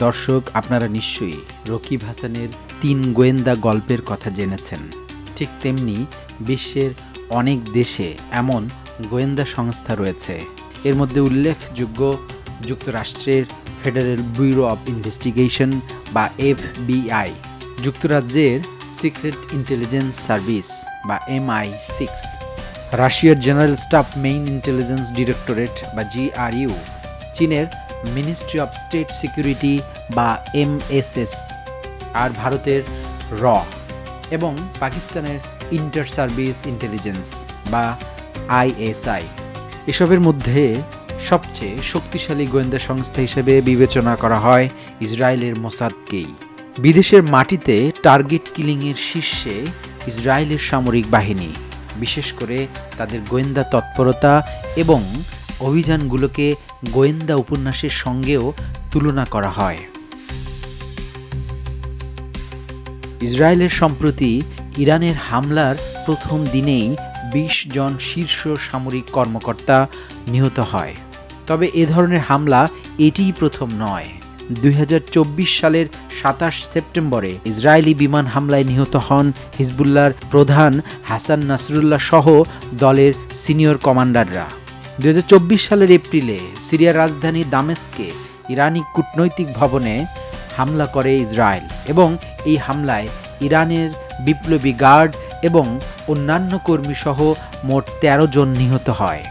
দর্শক, আপনারা নিশ্চয়ই রকিব হাসানের ৩ গোয়েন্দা গল্পের কথা জেনেছেন। ঠিক তেমনি বিশ্বের অনেক দেশে এমন গোয়েন্দা সংস্থা রয়েছে। এর মধ্যে উল্লেখযোগ্য যুক্তরাষ্ট্রের ফেডারেল ব্যুরো অব ইনভেস্টিগেশন বা FBI, যুক্তরাজ্যের সিক্রেট ইন্টেলিজেন্স সার্ভিস বা MI6, রাশিয়ার general staff main intelligence directorate বা GRU, চীনের মিনিস্ট্রি অফ স্টেট সিকিউরিটি বা MSS, আর ভারতের র এবং পাকিস্তানের ইন্টার সার্ভিস ইন্টেলিজেন্স বা ISI। এসবের মধ্যে সবচেয়ে শক্তিশালী গোয়েন্দা সংস্থা হিসেবে বিবেচনা করা হয় ইসরায়েলের মোসাদকেই। বিদেশের মাটিতে টার্গেট কিলিংয়ের শীর্ষে ইসরায়েলের সামরিক বাহিনী, বিশেষ করে তাদের গোয়েন্দা তৎপরতা এবং অভিযানগুলোকে গোয়েন্দা উপন্যাসের সঙ্গেও তুলনা করা হয়। ইসরায়েলের সম্প্রতি ইরানের হামলার প্রথম দিনেই ২০ জন শীর্ষ সামরিক কর্মকর্তা নিহত হয়। তবে এ ধরনের হামলা এটিই প্রথম নয়। ২০২৪ সালের ২৭ সেপ্টেম্বরে ইসরায়েলি বিমান হামলায় নিহত হন হিজবুল্লাহর প্রধান হাসান নাসরুল্লাহ সহ দলের সিনিয়র কমান্ডাররা। ২০২৪ সালের এপ্রিলে সিরিয়ার রাজধানী দামেস্কে ইরানি কূটনৈতিক ভবনে হামলা করে ইসরায়েল এবং এই হামলায় ইরানের বিপ্লবী গার্ড এবং অন্যান্য কর্মীসহ মোট ১৩ জন নিহত হয়।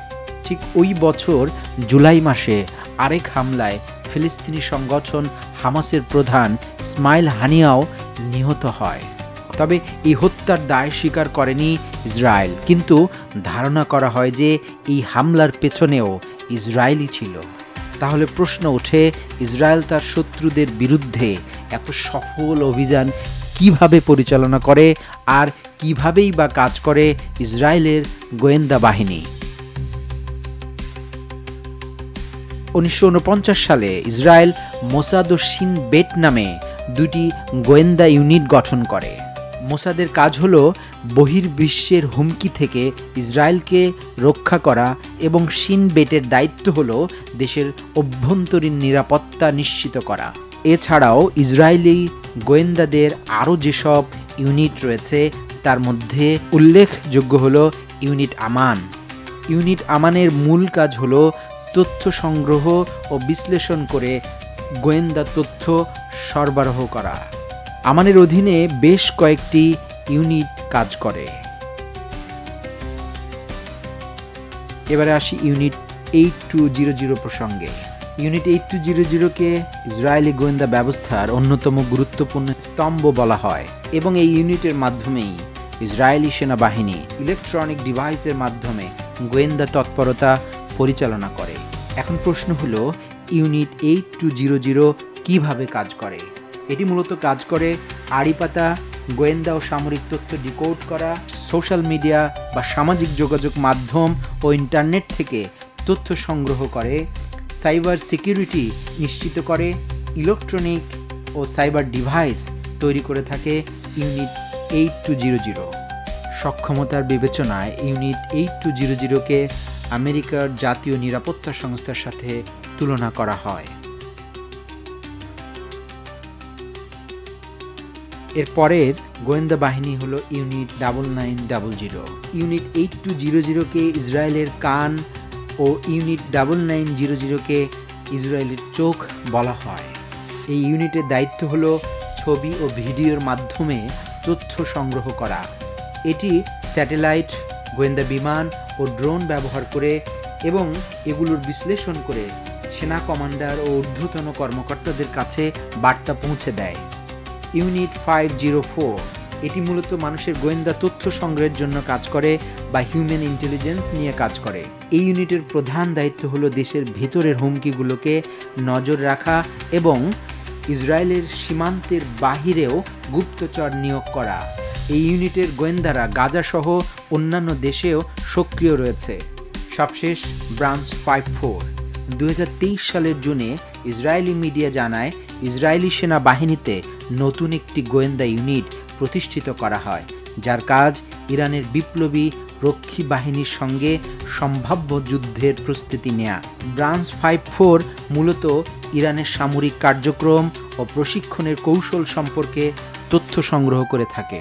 ঠিক ওই বছর জুলাই মাসে আরেক হামলায় ফিলিস্তিনি সংগঠন হামাসের প্রধান ইসমাইল হানিয়াও নিহত হয়। তবে এই হত্যার দায় স্বীকার করেনি ইসরায়েল, কিন্তু ধারণা করা হয় যে এই হামলার পেছনেও ইসরায়েলই ছিল। তাহলে প্রশ্ন ওঠে, ইসরায়েল তার শত্রুদের বিরুদ্ধে এত সফল অভিযান কিভাবে পরিচালনা করে, আর কিভাবেই বা কাজ করে ইসরায়েলের গোয়েন্দা বাহিনী? ১৯৪৯ সালে ইসরায়েল মোসাদ ও শিন বেট নামে দুটি গোয়েন্দা ইউনিট গঠন করে। মোসাদের কাজ হল বহির্বিশ্বের হুমকি থেকে ইসরায়েলকে রক্ষা করা এবং শিন বেটের দায়িত্ব হল দেশের অভ্যন্তরীণ নিরাপত্তা নিশ্চিত করা। এছাড়াও ইসরায়েলি গোয়েন্দাদের আরও যেসব ইউনিট রয়েছে তার মধ্যে উল্লেখযোগ্য হল ইউনিট আমান। ইউনিট আমানের মূল কাজ হল তথ্য সংগ্রহ ও বিশ্লেষণ করে গোয়েন্দা তথ্য সরবরাহ করা। আমানের অধীনে বেশ কয়েকটি ইউনিট কাজ করে। এবারে আসি ইউনিট 8200 প্রসঙ্গে। ইউনিট 8200-কে ইসরায়েলি গোয়েন্দা ব্যবস্থার অন্যতম গুরুত্বপূর্ণ স্তম্ভ বলা হয় এবং এই ইউনিটের মাধ্যমেই ইসরায়েলি সেনাবাহিনী ইলেকট্রনিক ডিভাইসের মাধ্যমে গোয়েন্দা তৎপরতা পরিচালনা করে। এখন প্রশ্ন হলো, ইউনিট 8200 কিভাবে কাজ করে? এটি মূলত কাজ করে আড়িপাতা, গোয়েন্দা ও সামরিক তথ্য ডিকোড করা, সোশ্যাল মিডিয়া বা সামাজিক যোগাযোগ মাধ্যম ও ইন্টারনেট থেকে তথ্য সংগ্রহ করে, সাইবার সিকিউরিটি নিশ্চিত করে, ইলেকট্রনিক ও সাইবার ডিভাইস তৈরি করে থাকে ইউনিট 8200। সক্ষমতার বিবেচনায় ইউনিট 8200-কে আমেরিকার জাতীয় নিরাপত্তা সংস্থার সাথে তুলনা করা হয়। এর পরের গোয়েন্দা বাহিনী হলো ইউনিট 9900। ইউনিট 8200-কে ইসরায়েলের কান ও ইউনিট 9900-কে ইসরায়েলের চোখ বলা হয়। এই ইউনিটের দায়িত্ব হলো ছবি ও ভিডিওর মাধ্যমে তথ্য সংগ্রহ করা। এটি স্যাটেলাইট, গোয়েন্দা বিমান ও ড্রোন ব্যবহার করে এবং এগুলোর বিশ্লেষণ করে সেনা কমান্ডার ও ঊর্ধ্বতন কর্মকর্তাদের কাছে বার্তা পৌঁছে দেয়। ইউনিট 504, এটি মূলত মানুষের গোয়েন্দা তথ্য সংগ্রহের জন্য কাজ করে বা হিউম্যান ইন্টেলিজেন্স নিয়ে কাজ করে। এই ইউনিটের প্রধান দায়িত্ব হলো দেশের ভেতরের হুমকিগুলোকে নজর রাখা এবং ইসরায়েলের সীমান্তের বাহিরেও গুপ্তচর নিয়োগ করা। এই ইউনিটের গোয়েন্দারা গাজা সহ অন্যান্য দেশেও সক্রিয় রয়েছে। সবশেষ ব্রাঞ্চ 54। 2023 সালের জুনে ইসরায়েলি মিডিয়া জানায় ইসরায়েলি সেনাবাহিনীতে নতুন একটি গোয়েন্দা ইউনিট প্রতিষ্ঠিত করা হয়, যার কাজ ইরানের বিপ্লবী রক্ষী বাহিনীর সঙ্গে সম্ভাব্য যুদ্ধের প্রস্তুতি নেয়া। ব্রাঞ্চ 5-4 মূলত ইরানের সামরিক কার্যক্রম ও প্রশিক্ষণের কৌশল সম্পর্কে তথ্য সংগ্রহ করে থাকে।